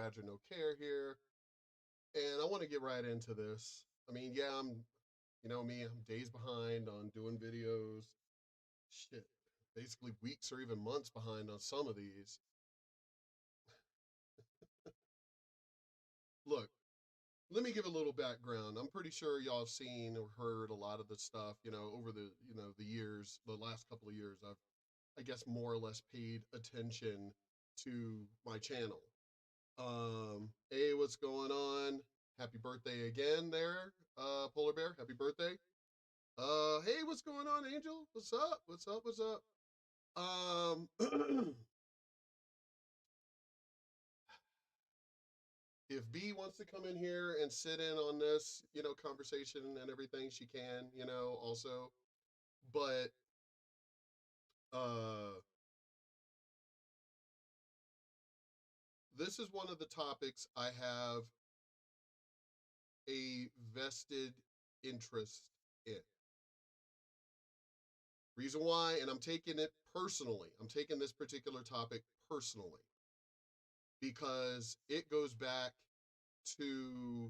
Imagine No Care here, and I want to get right into this. I mean, yeah, you know me, I'm days behind on doing videos. Shit, basically weeks or even months behind on some of these. Look, let me give a little background. I'm pretty sure y'all have seen or heard a lot of the stuff, over the years, the last couple of years. I guess, more or less paid attention to my channel. Hey, what's going on? Happy birthday again there, Polar Bear. Happy birthday. Hey, what's going on, Angel? What's up? What's up? What's up? If B wants to come in here and sit in on this, conversation and everything, she can, also. But uh this is one of the topics I have a vested interest in. Reason why, and I'm taking it personally, I'm taking this particular topic personally because it goes back to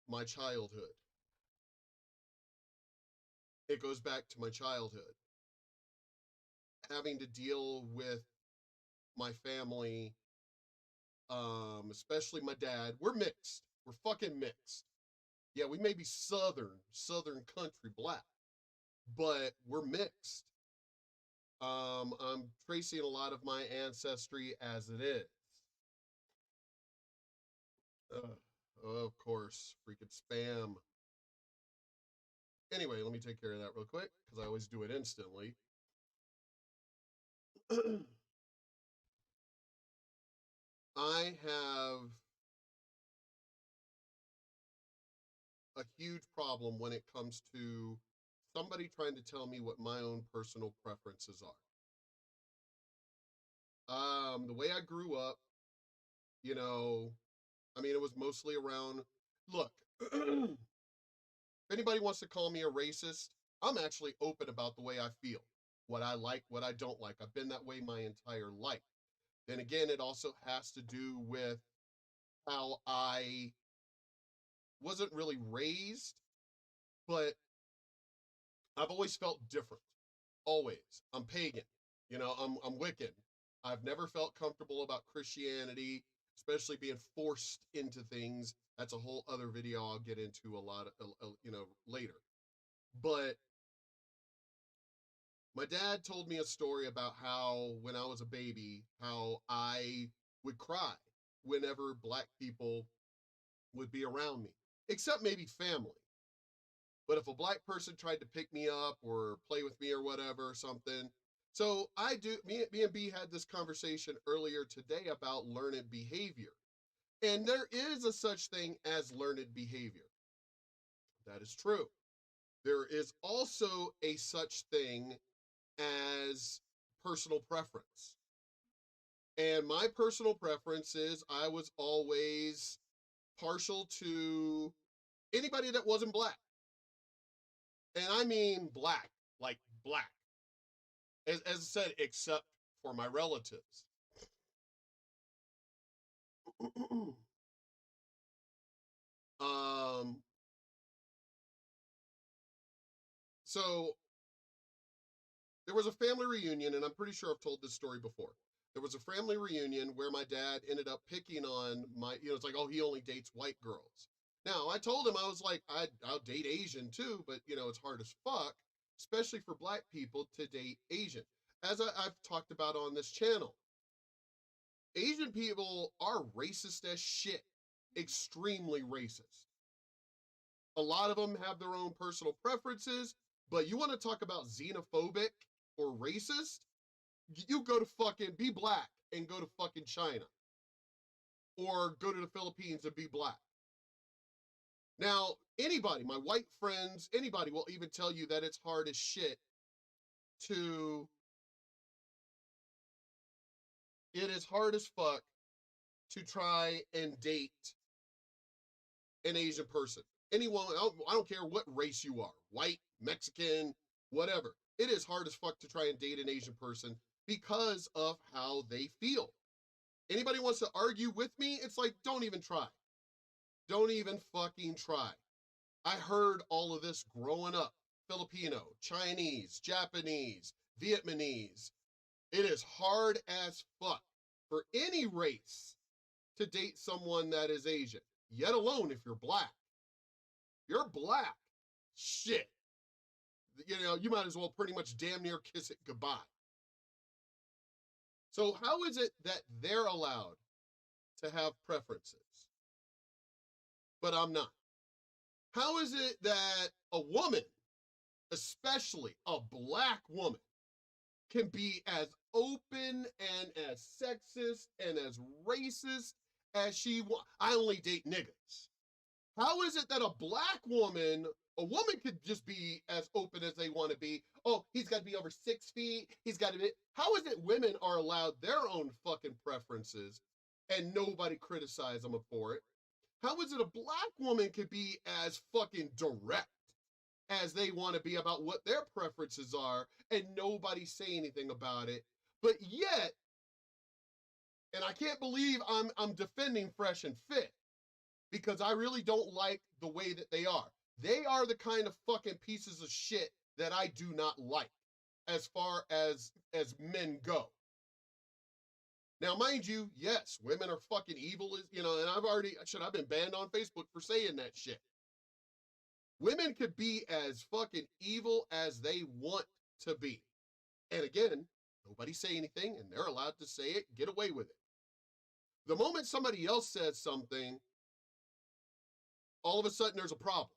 my childhood. It goes back to my childhood. Having to deal with my family, especially my dad. We're mixed. We're fucking mixed. Yeah, we may be southern country black, but we're mixed. I'm tracing a lot of my ancestry as it is. Of course, freaking spam. Anyway, let me take care of that real quick because I always do it instantly. I have a huge problem when it comes to somebody trying to tell me what my own personal preferences are. The way I grew up, you know, I mean, it was mostly around, look, if anybody wants to call me a racist, I'm actually open about the way I feel, what I like, what I don't like. I've been that way my entire life. Then again, it also has to do with how I wasn't really raised, but I've always felt different. Always. I'm pagan. I'm Wiccan. I've never felt comfortable about Christianity, especially being forced into things. That's a whole other video I'll get into a lot, later. But my dad told me a story about how when I was a baby, how I would cry whenever black people would be around me, except maybe family. But if a black person tried to pick me up or play with me or whatever, or something. So me and B had this conversation earlier today about learned behavior. And there is a such thing as learned behavior. That is true. There is also a such thing as personal preference. And my personal preference is I was always partial to anybody that wasn't black. And I mean black, like black. As I said, except for my relatives. um, so there was a family reunion, and I'm pretty sure I've told this story before. There was a family reunion where my dad ended up picking on it's like, oh, he only dates white girls. Now, I told him, I was like, I'll date Asian too, but it's hard as fuck, especially for black people to date Asian. As I've talked about on this channel, Asian people are racist as shit, extremely racist. A lot of them have their own personal preferences, but you want to talk about xenophobic or racist? You go to fucking be black and go to fucking China or go to the Philippines and be black. Now, anybody, my white friends, anybody will even tell you that it's hard as shit to, it is hard as fuck to try and date an Asian person. Anyone, I don't care what race you are, white, Mexican, whatever. It is hard as fuck to try and date an Asian person because of how they feel. Anybody wants to argue with me, it's like, don't even try. Don't even fucking try. I heard all of this growing up. Filipino, Chinese, Japanese, Vietnamese. It is hard as fuck for any race to date someone that is Asian, yet alone if you're black. You're black. Shit. You know, you might as well pretty much damn near kiss it goodbye. So how is it that they're allowed to have preferences, but I'm not? How is it that a woman, especially a black woman, can be as open and as sexist and as racist as she wants? I only date niggas. How is it that a woman could just be as open as they want to be? Oh, he's got to be over 6 feet. He's got to be. How is it women are allowed their own fucking preferences and nobody criticize them for it? How is it a black woman could be as fucking direct as they want to be about what their preferences are and nobody say anything about it? But yet, and I can't believe I'm defending Fresh and Fit, because I really don't like the way that they are. They are the kind of fucking pieces of shit that I do not like as far as men go. Now, mind you, yes, women are fucking evil, you know, and I've been banned on Facebook for saying that shit. Women could be as fucking evil as they want to be. And again, nobody say anything and they're allowed to say it, get away with it. The moment somebody else says something, all of a sudden there's a problem.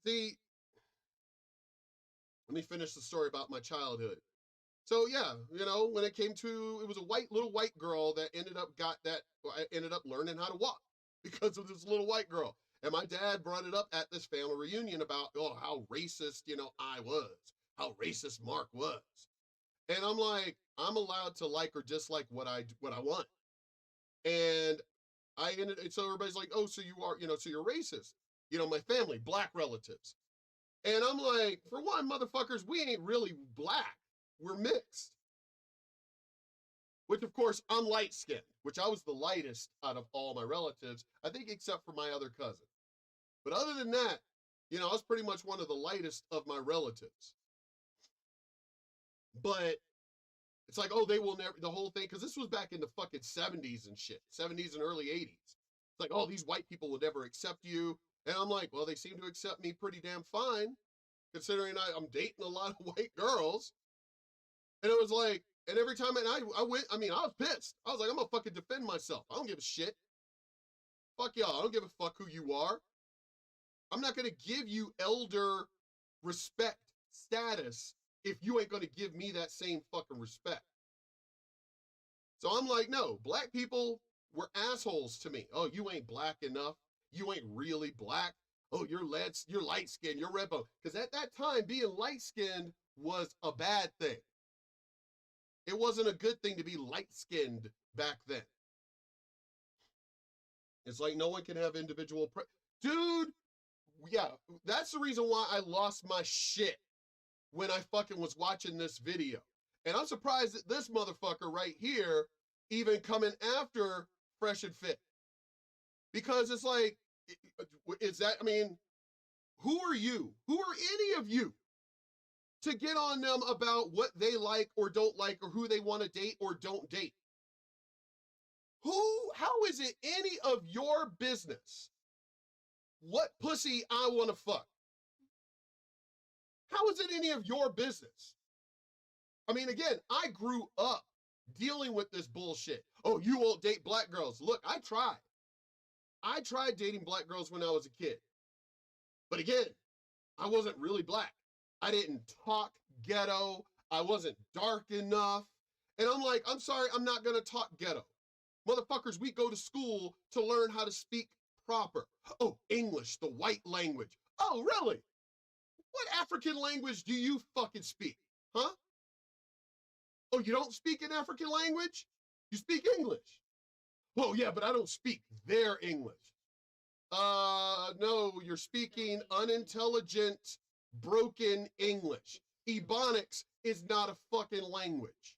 See, let me finish the story about my childhood. So yeah, you know, when it came to, it was a little white girl that ended up learning how to walk because of this little white girl. And my dad brought it up at this family reunion about, oh, how racist, you know, I was, how racist Mark was. And I'm like, I'm allowed to like or dislike what I want. And so everybody's like, oh, so you are, you know, so you're racist. You know, my family, black relatives. And I'm like, for one, motherfuckers, we ain't really black. We're mixed. Which, of course, I'm light-skinned, which I was the lightest out of all my relatives, I think except for my other cousin. But other than that, you know, I was pretty much one of the lightest of my relatives. But it's like, oh, they will never, the whole thing, because this was back in the fucking 70s and shit, 70s and early 80s. It's like, oh, these white people will never accept you. And I'm like, well, they seem to accept me pretty damn fine, considering I'm dating a lot of white girls. And it was like, and every time I went, I mean, I was pissed. I was like, I'm gonna fucking defend myself. I don't give a shit. Fuck y'all. I don't give a fuck who you are. I'm not gonna give you elder respect status if you ain't gonna give me that same fucking respect. So I'm like, no, black people were assholes to me. Oh, you ain't black enough. You ain't really black. Oh, you're light-skinned, you're red bone. Because at that time, being light-skinned was a bad thing. It wasn't a good thing to be light-skinned back then. It's like no one can have individual dude, yeah, that's the reason why I lost my shit when I fucking was watching this video. And I'm surprised that this motherfucker right here even coming after Fresh and Fit. Because it's like, is that, I mean, who are you? Who are any of you to get on them about what they like or don't like or who they want to date or don't date? How is it any of your business what pussy I want to fuck? How is it any of your business? I mean, again, I grew up dealing with this bullshit. Oh, you won't date black girls. Look, I tried. I tried dating black girls when I was a kid. But again, I wasn't really black. I didn't talk ghetto. I wasn't dark enough. And I'm like, I'm sorry, I'm not gonna talk ghetto. Motherfuckers, we go to school to learn how to speak proper. Oh, English, the white language. Oh, really? What African language do you fucking speak? Huh? Oh, you don't speak an African language? You speak English. Oh, yeah, but I don't speak their English. No, you're speaking unintelligent, broken English. Ebonics is not a fucking language.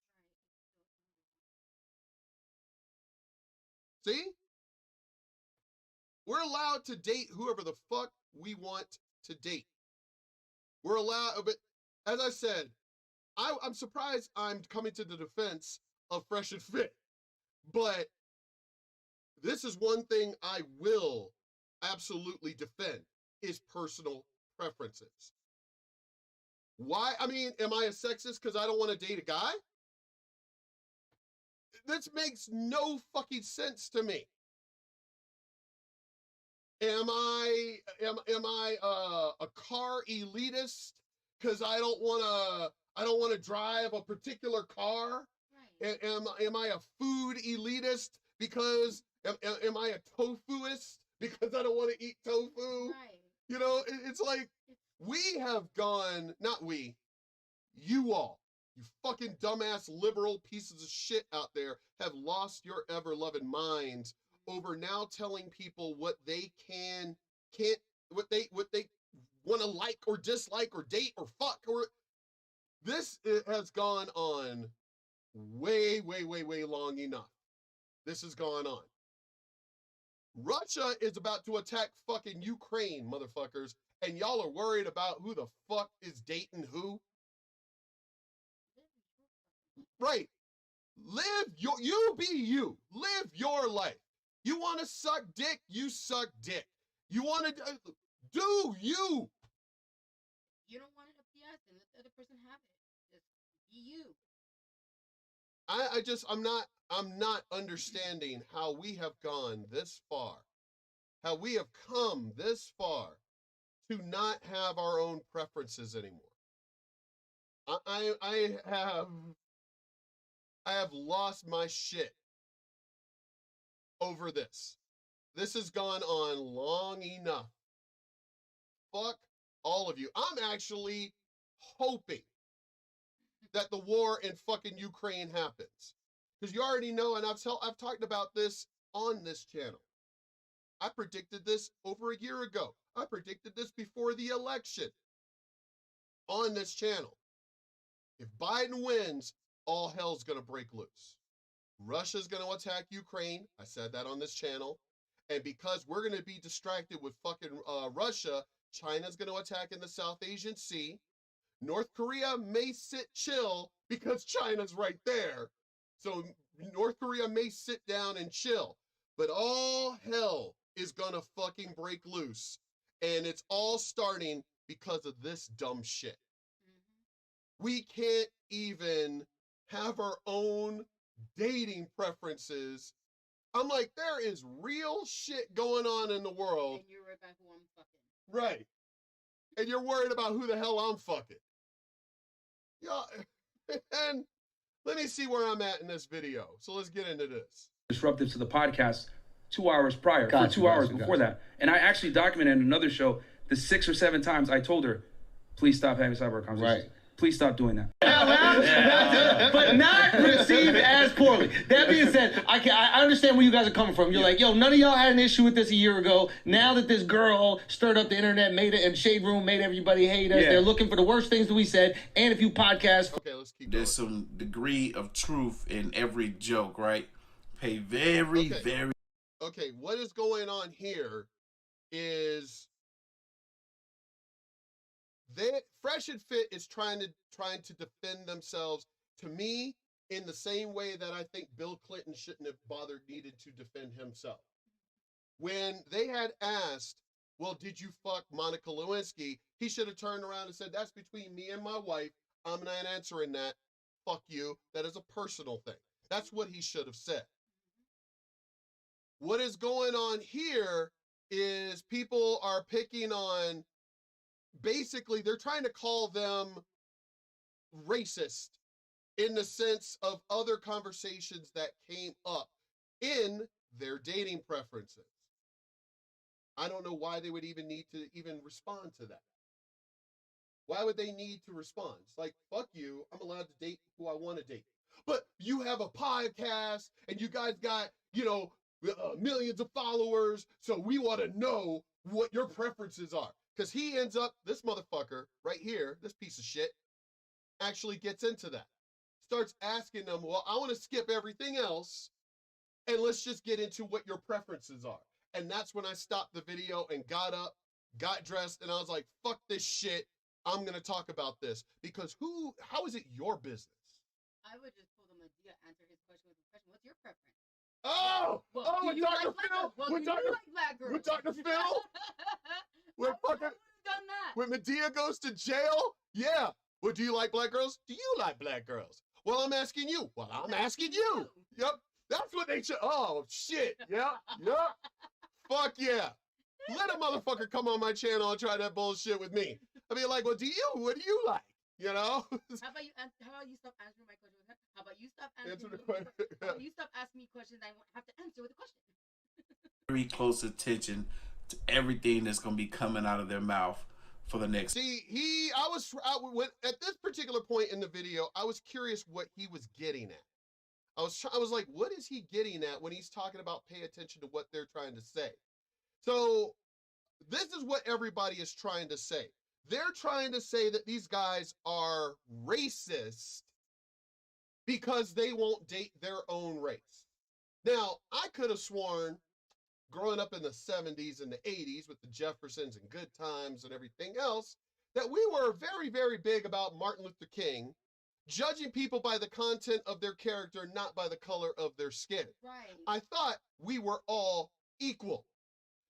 See? We're allowed to date whoever the fuck we want to date. We're allowed, but as I said, I'm surprised I'm coming to the defense of Fresh and Fit, but this is one thing I will absolutely defend, is personal preferences. Why? I mean, am I a sexist because I don't want to date a guy? This makes no fucking sense to me. Am I a car elitist because I don't want to drive a particular car? Right. Am I a food elitist because am I a tofuist because I don't want to eat tofu? Right. You know, it's like we have gone, not we, you all, you fucking dumbass liberal pieces of shit out there have lost your ever-loving minds over now telling people what they can't, what they want to like or dislike or date or fuck or. This has gone on way long enough. This has gone on. Russia is about to attack fucking Ukraine, motherfuckers, and y'all are worried about who the fuck is dating who? Right. You be you. Live your life. You want to suck dick, you suck dick. You want to do you. You don't want it up the ass, then let the other person have it. Just be you. I'm not understanding how we have gone this far, how we have come this far to not have our own preferences anymore. I have lost my shit over this. This has gone on long enough. Fuck all of you. I'm actually hoping that the war in fucking Ukraine happens. Because you already know, and I've talked about this on this channel. I predicted this over a year ago. I predicted this before the election on this channel. If Biden wins, all hell's gonna break loose. Russia's gonna attack Ukraine. I said that on this channel. And because we're gonna be distracted with fucking Russia, China's gonna attack in the South Asian Sea. North Korea may sit chill because China's right there. So North Korea may sit down and chill, but all hell is gonna fucking break loose. And it's all starting because of this dumb shit. Mm-hmm. We can't even have our own dating preferences. I'm like, there is real shit going on in the world. And you're worried about who I'm fucking. Right. And you're worried about who the hell I'm fucking. Yeah, and let me see where I'm at in this video. So let's get into this. Disruptive to the podcast 2 hours prior, for 2 hours before that. And I actually documented in another show the 6 or 7 times I told her, please stop having cyber conversations. Right. Please stop doing that. But not received as poorly. That being said, I understand where you guys are coming from. You're like, yo, none of y'all had an issue with this a year ago. Now that this girl stirred up the internet, made it in Shade Room, made everybody hate us. They're looking for the worst things that we said. And if you podcast. Okay, let's keep going. There's some degree of truth in every joke, right? Pay very. Okay, what is going on here is that Fresh and Fit is trying to defend themselves, to me, in the same way that I think Bill Clinton shouldn't have bothered needed to defend himself. When they had asked, well, did you fuck Monica Lewinsky? He should have turned around and said, that's between me and my wife. I'm not answering that. Fuck you. That is a personal thing. That's what he should have said. What is going on here is people are picking on, basically, they're trying to call them racist in the sense of other conversations that came up in their dating preferences. I don't know why they would even need to even respond to that. Why would they need to respond? It's like, fuck you, I'm allowed to date who I want to date. But you have a podcast and you guys got, millions of followers, so we want to know what your preferences are. Because he ends up, this motherfucker right here, this piece of shit, actually gets into that. Starts asking them, well, I want to skip everything else and let's just get into what your preferences are. And that's when I stopped the video and got up, got dressed, and I was like, fuck this shit. I'm going to talk about this. Because how is it your business? I would just pull the Madea, answer his question with a question. What's your preference? Oh! Well, with Dr. Phil? With Dr. Phil? With fucking... done that. When Madea goes to jail? Yeah. Well, do you like black girls? Do you like black girls? Well, I'm asking you. Well, I'm asking you. Yep. That's what they should. Oh, shit. Yep. Yep. Fuck yeah. Let a motherfucker come on my channel and try that bullshit with me. I mean, like, well, what do you like? You know? How about you stop answering my question? How about you stop answering Answer the question. How about you stop asking me questions I have to answer with a question? Very close attention to everything that's going to be coming out of their mouth for the next. See, at this particular point in the video, I was curious what he was getting at. I was like, what is he getting at when he's talking about pay attention to what they're trying to say? So this is what everybody is trying to say. They're trying to say that these guys are racist because they won't date their own race. Now, I could have sworn growing up in the 70s and the 80s with the Jeffersons and Good Times and everything else, that we were very, very big about Martin Luther King, judging people by the content of their character, not by the color of their skin. Right. I thought we were all equal.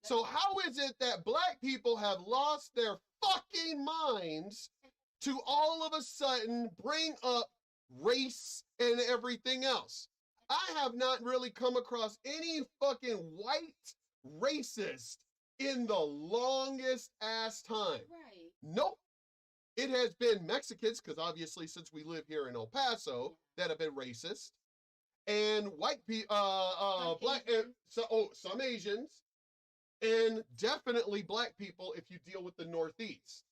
So how is it that black people have lost their fucking minds to all of a sudden bring up race and everything else? I have not really come across any fucking white racist in the longest ass time. Right. Nope. It has been Mexicans, because obviously since we live here in El Paso, that have been racist, and white people, some Asians, and definitely black people if you deal with the Northeast.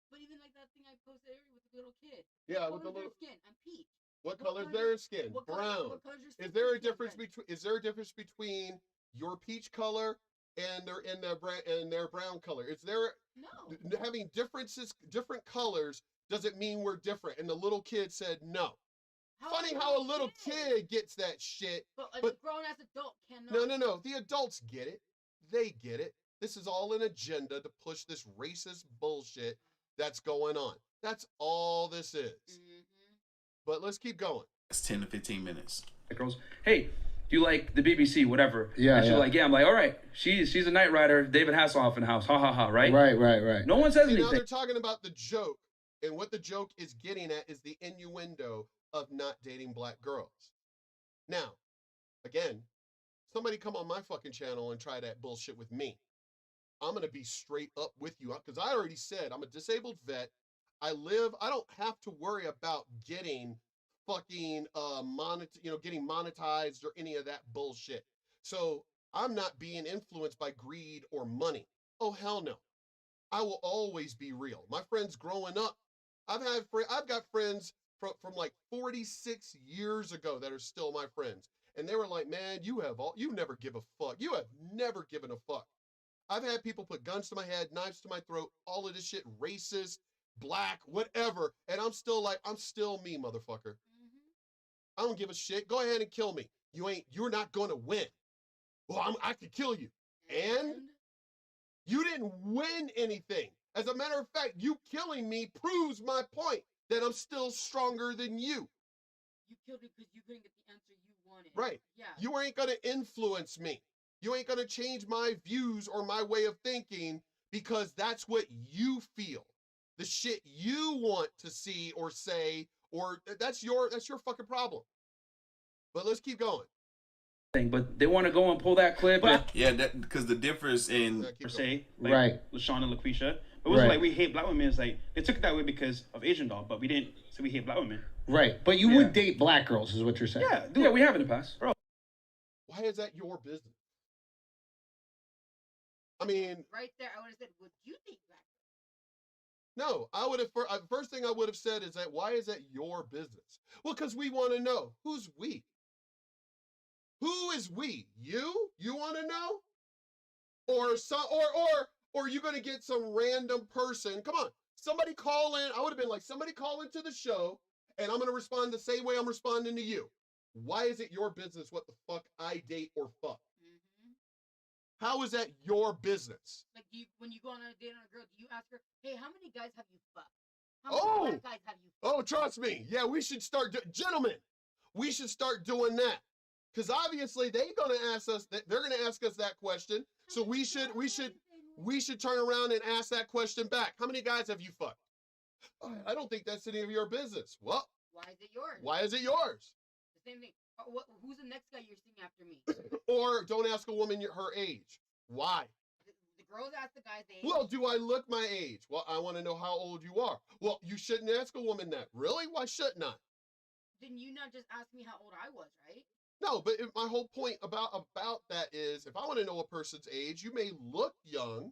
But even like that thing I posted earlier with the little kid. Yeah, with the little skin. I'm peach. What color's their skin? Brown. Is there a difference between your peach color and their brown color? Is there no having different colors doesn't mean we're different? And the little kid said no. Funny how a little kid gets that shit. But a grown ass adult cannot. No. The adults get it. They get it. This is all an agenda to push this racist bullshit that's going on. That's all this is. Mm-hmm. But let's keep going. It's 10 to 15 minutes. Girls, hey, do you like the BBC, whatever? Yeah, and she's like, yeah. I'm like, all right. She's a Knight Rider. David Hasselhoff in the house. Ha ha ha. Right. Right. No one says anything. Now they're talking about the joke, and what the joke is getting at is the innuendo of not dating black girls. Now, again, somebody come on my fucking channel and try that bullshit with me. I'm gonna be straight up with you because I already said I'm a disabled vet. I don't have to worry about getting fucking getting monetized or any of that bullshit. So I'm not being influenced by greed or money. Oh hell no. I will always be real. My friends growing up, I've got friends from like 46 years ago that are still my friends. And they were like, man, you never give a fuck. You have never given a fuck. I've had people put guns to my head, knives to my throat, all of this shit, racist, black, whatever. And I'm still me, motherfucker. I don't give a shit. Go ahead and kill me. You're not going to win. Well, I could kill you. And you didn't win anything. As a matter of fact, you killing me proves my point that I'm still stronger than you. You killed it because you couldn't get the answer you wanted. Right. Yeah. You ain't going to influence me. You ain't going to change my views or my way of thinking because that's what you feel. The shit you want to see or say, or that's your fucking problem. But let's keep going. But they want to go and pull that clip. Yeah, because the difference in per se, like right, LaShawn and LaQuisha, it wasn't like we hate black women. It's like they took it that way because of Asian doll, but we didn't say we hate black women. Right, but you would date black girls, is what you're saying. Yeah, we have in the past, bro. Why is that your business? I mean, right there, I would have said, would you date black? No, I would have. First thing I would have said is that why is that your business? Well, because we want to know who's we. Who is we? You? You want to know? Or you gonna get some random person? Come on, somebody call in. I would have been like, somebody call into the show, and I'm gonna respond the same way I'm responding to you. Why is it your business what the fuck I date or fuck? How is that your business? Like, when you go on a date on a girl, do you ask her, hey, how many guys have you fucked? How many guys have you fucked? Oh, trust me. Yeah, we should start, gentlemen, we should start doing that. Because obviously they're going to ask us, they're going to ask us that question. So we should turn around and ask that question back. How many guys have you fucked? I don't think that's any of your business. Well, why is it yours? Why is it yours? The same thing. Who's the next guy you're seeing after me? Or don't ask a woman her age. Why? The girls ask the guys age. Well, do I look my age? Well, I want to know how old you are. Well, you shouldn't ask a woman that. Really? Why shouldn't I? Then you not just ask me how old I was, right? No, but my whole point about that is, if I want to know a person's age, you may look young,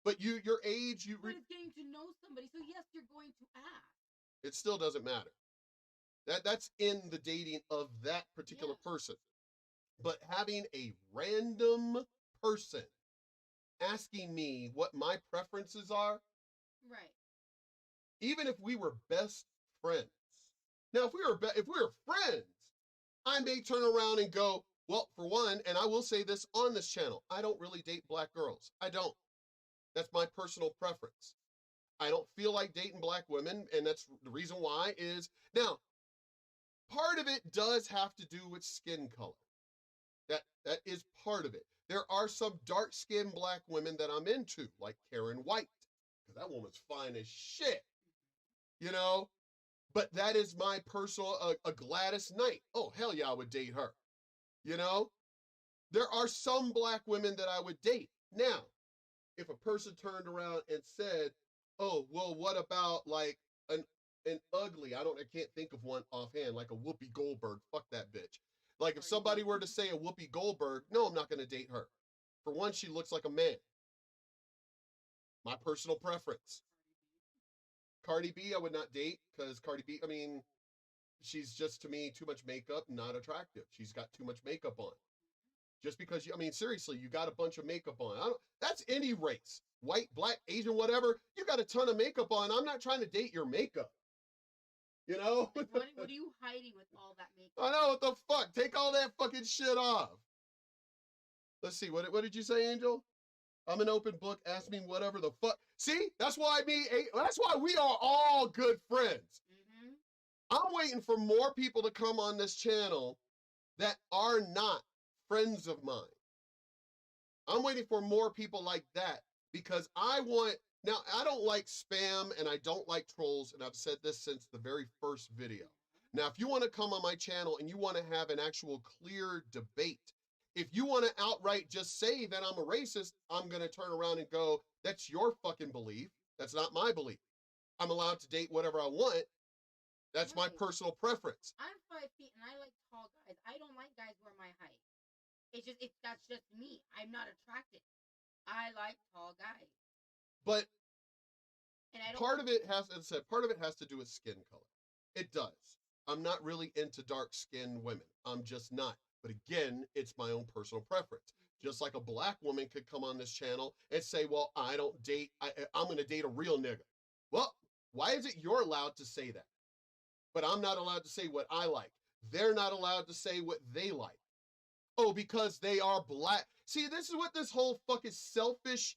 but your age, But it's getting to know somebody, so yes, you're going to ask. It still doesn't matter. That's in the dating of that particular person. But having a random person asking me what my preferences are, right? Even if we were best friends. Now, if we were friends, I may turn around and go, well, for one, and I will say this on this channel, I don't really date black girls. I don't. That's my personal preference. I don't feel like dating black women, and that's the reason why is, now, part of it does have to do with skin color. That is part of it. There are some dark-skinned black women that I'm into, like Karen White, because that woman's fine as shit, you know? But that is my personal, a Gladys Knight. Oh, hell yeah, I would date her, you know? There are some black women that I would date. Now, if a person turned around and said, oh, well, what about like an ugly, I can't think of one offhand, like a Whoopi Goldberg, fuck that bitch. Like if somebody were to say a Whoopi Goldberg, no, I'm not gonna date her. For one, she looks like a man. My personal preference. Cardi B, I would not date, because Cardi B, I mean, she's just, to me, too much makeup, not attractive. She's got too much makeup on. Just because, I mean, seriously, you got a bunch of makeup on. That's any race. White, black, Asian, whatever. You got a ton of makeup on. I'm not trying to date your makeup. You know? Like, what are you hiding with all that makeup? I know, what the fuck? Take all that fucking shit off. Let's see, what did you say, Angel? I'm an open book, ask me whatever the fuck. See, that's why we are all good friends. Mm-hmm. I'm waiting for more people to come on this channel that are not friends of mine. I'm waiting for more people like that, because I don't like spam and I don't like trolls, and I've said this since the very first video. Now, if you want to come on my channel and you want to have an actual clear debate, if you want to outright just say that I'm a racist, I'm going to turn around and go, that's your fucking belief. That's not my belief. I'm allowed to date whatever I want. That's my personal preference. I'm 5 feet and I like tall guys. I don't like guys who are my height. That's just me. I'm not attracted. I like tall guys. But and I don't part of it has to do with skin color. It does. I'm not really into dark-skinned women. I'm just not. But again, it's my own personal preference. Just like a black woman could come on this channel and say, well, I don't date, I'm going to date a real nigga. Well, why is it you're allowed to say that? But I'm not allowed to say what I like. They're not allowed to say what they like. Oh, because they are black. See, this is what this whole fucking selfish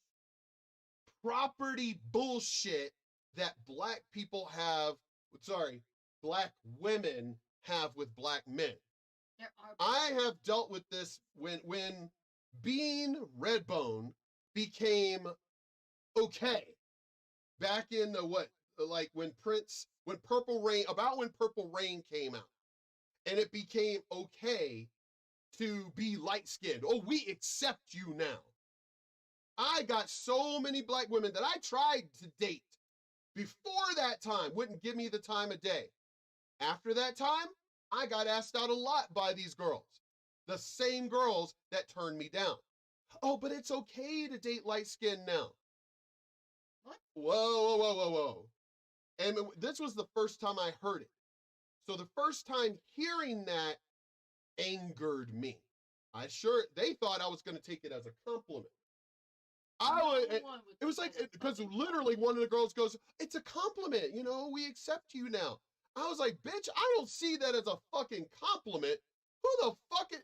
property bullshit that black women have with black men. I have dealt with this when being Redbone became okay. Back in the when Purple Rain came out, and it became okay to be light-skinned. Oh, we accept you now. I got so many black women that I tried to date before that time, wouldn't give me the time of day. After that time, I got asked out a lot by these girls. The same girls that turned me down. Oh, but it's okay to date light skin now. What? Whoa. And this was the first time I heard it. So the first time hearing that angered me. They thought I was going to take it as a compliment. It was like, because literally one of the girls goes, "It's a compliment, you know, we accept you now." I was like, bitch, I don't see that as a fucking compliment. Who the fuck it?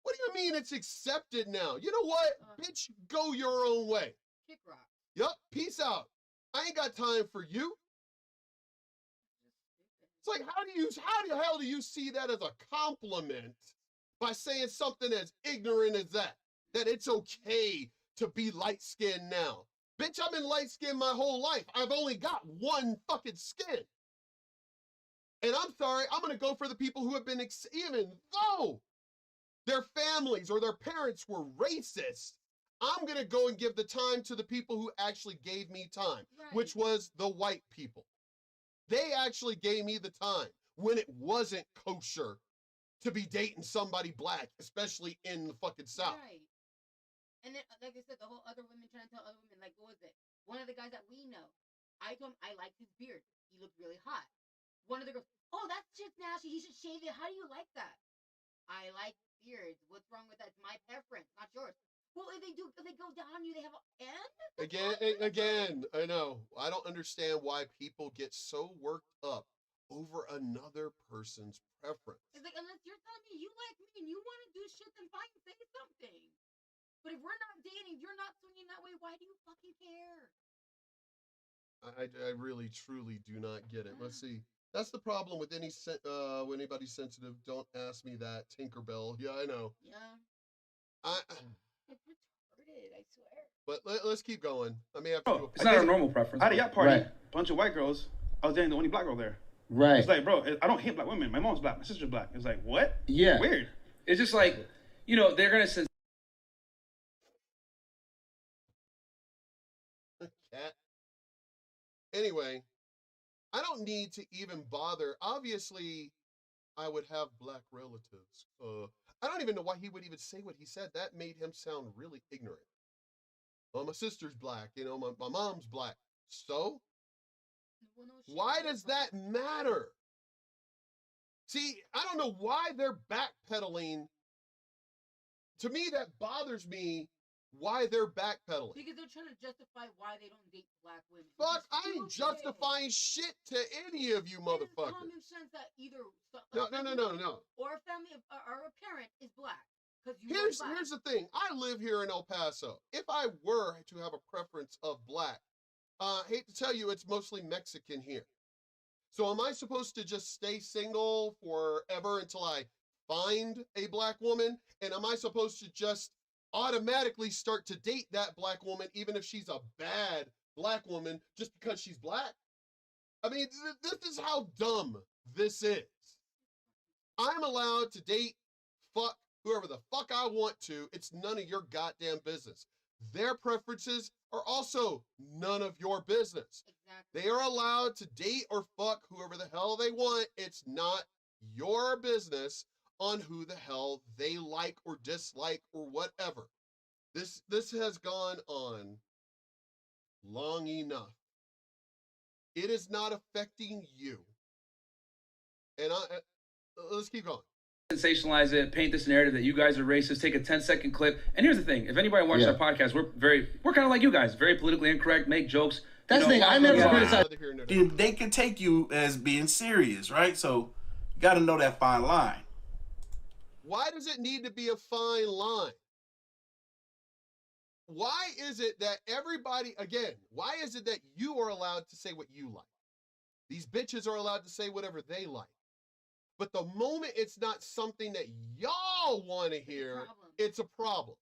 What do you mean it's accepted now? You know what? Bitch, go your own way. Kick rock. Yup, peace out. I ain't got time for you. It's like, how the hell do you see that as a compliment by saying something as ignorant as that? That it's okay to be light-skinned now. Bitch, I've been light-skinned my whole life. I've only got one fucking skin. And I'm sorry, I'm gonna go for the people who have been, even though their families or their parents were racist, I'm gonna go and give the time to the people who actually gave me time, which was the white people. They actually gave me the time when it wasn't kosher to be dating somebody black, especially in the fucking South. Right. And then, like I said, the whole other women trying to tell other women, like, what was it? One of the guys that we know, I told him I liked his beard. He looked really hot. One of the girls, oh, that's just nasty. He should shave it. How do you like that? I like beards. What's wrong with that? It's my preference, not yours. Well, if they go down on you, they have Again, I know. I don't understand why people get so worked up over another person's preference. It's like, unless you're telling me you like me and you want to do shit, then fine, say something. But if we're not dating, you're not swinging that way, why do you fucking care? I really, truly do not get it. Let's see. That's the problem with when anybody's sensitive. Don't ask me that, Tinkerbell. Yeah, I know. Yeah. It's retarded, I swear. But let's keep going. I may have to do a it's not our normal preference. I had a yacht party, bunch of white girls. I was dating the only black girl there. Right. It's like, bro, I don't hate black women. My mom's black. My sister's black. It's like, what? Yeah. Weird. It's just like, you know, they're gonna send. Cat. Anyway, I don't need to even bother. Obviously, I would have black relatives. I don't even know why he would even say what he said. That made him sound really ignorant. Well, my sister's black, you know, my mom's black. So, why does that matter? See, I don't know why they're backpedaling. To me, that bothers me, why they're backpedaling. Because they're trying to justify why they don't date black women. Fuck, I ain't justifying shit to any of you motherfuckers. Common sense that either No. or a family or a parent is black. Here's the thing. I live here in El Paso. If I were to have a preference of black, hate to tell you, it's mostly Mexican here. So am I supposed to just stay single forever until I find a black woman? And am I supposed to just automatically start to date that black woman, even if she's a bad black woman, just because she's black? I mean, this is how dumb this is. I'm allowed to date, fuck, whoever the fuck I want to. It's none of your goddamn business. Their preferences are also none of your business. Exactly. They are allowed to date or fuck whoever the hell they want. It's not your business on who the hell they like or dislike or whatever. This has gone on long enough. It is not affecting you. And let's keep going. Sensationalize it, paint this narrative that you guys are racist, take a 10-second clip. And here's the thing, if anybody watches our podcast, we're kind of like you guys, very politically incorrect, make jokes. That's the thing, I never criticized. They could take you as being serious, right? So you got to know that fine line. Why does it need to be a fine line? Why is it that why is it that you are allowed to say what you like? These bitches are allowed to say whatever they like. But the moment it's not something that y'all want to hear, it's a problem.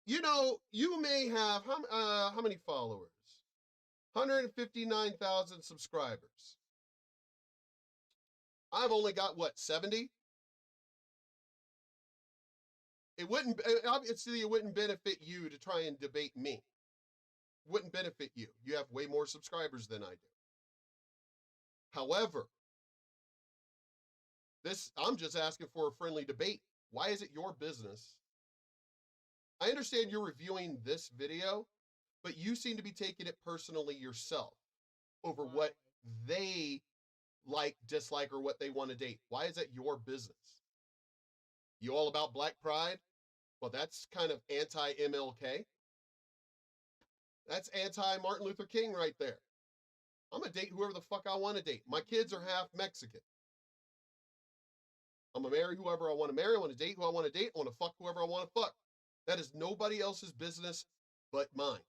You know, you may have, how many followers? 159,000 subscribers. I've only got, what, 70? Obviously, it wouldn't benefit you to try and debate me. It wouldn't benefit you. You have way more subscribers than I do. However, I'm just asking for a friendly debate. Why is it your business? I understand you're reviewing this video, but you seem to be taking it personally yourself over what they like, dislike, or what they want to date. Why is that your business? You all about black pride? Well, that's kind of anti-MLK. That's anti-Martin Luther King right there. I'm gonna date whoever the fuck I want to date. My kids are half Mexican. I'm gonna marry whoever I want to marry. I want to date who I want to date. I want to fuck whoever I want to fuck. That is nobody else's business but mine.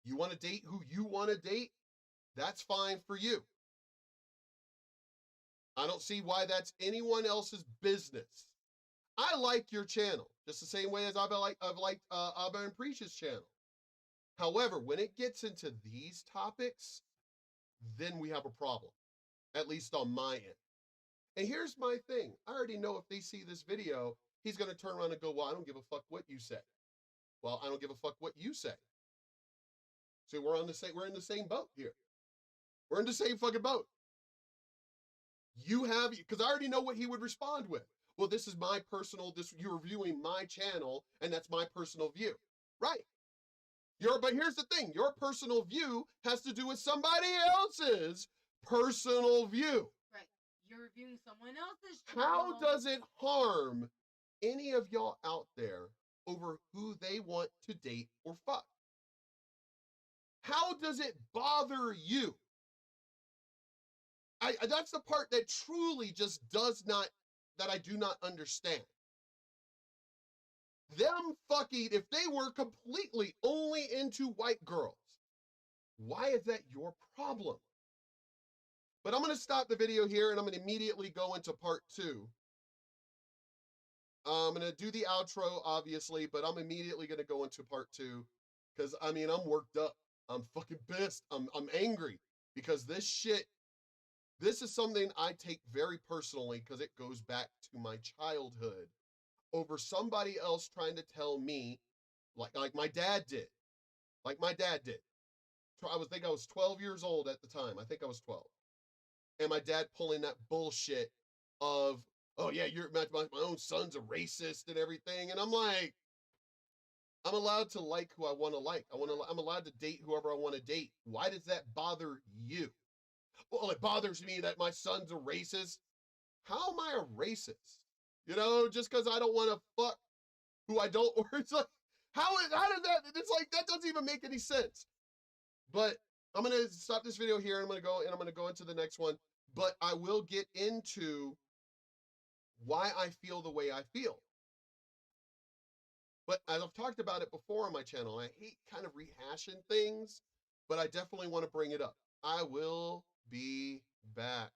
You want to date who you want to date? That's fine for you. I don't see why that's anyone else's business. I like your channel just the same way as I've liked Abba and Preach's channel. However, when it gets into these topics, then we have a problem, at least on my end. And here's my thing. I already know if they see this video, he's going to turn around and go, well, I don't give a fuck what you say. Well, I don't give a fuck what you say. So we're in the same boat here. We're in the same fucking boat. Because I already know what he would respond with. Well, this is my personal, you're viewing my channel, and that's my personal view. Right. But here's the thing, your personal view has to do with somebody else's personal view. Right. You're reviewing someone else's channel. How does it harm any of y'all out there over who they want to date or fuck? How does it bother you? That's the part that truly just that I do not understand. Them fucking, if they were completely only into white girls, why is that your problem? But I'm going to stop the video here and I'm going to immediately go into part 2. I'm going to do the outro, obviously, but I'm immediately going to go into part 2 because, I mean, I'm worked up. I'm fucking pissed. I'm angry because this is something I take very personally because it goes back to my childhood over somebody else trying to tell me, like my dad did. Like my dad did. I think I was 12 years old at the time. I think I was 12. And my dad pulling that bullshit of, oh yeah, my own son's a racist and everything. And I'm like, I'm allowed to like who I want to like. I'm allowed to date whoever I want to date. Why does that bother you? Well, it bothers me that my son's a racist. How am I a racist? You know, just because I don't want to fuck who I don't, or it's like, how does that, it's like, that doesn't even make any sense. But I'm going to stop this video here and I'm going to go into the next one, but I will get into why I feel the way I feel. But as I've talked about it before on my channel, I hate kind of rehashing things, but I definitely want to bring it up. I will be back.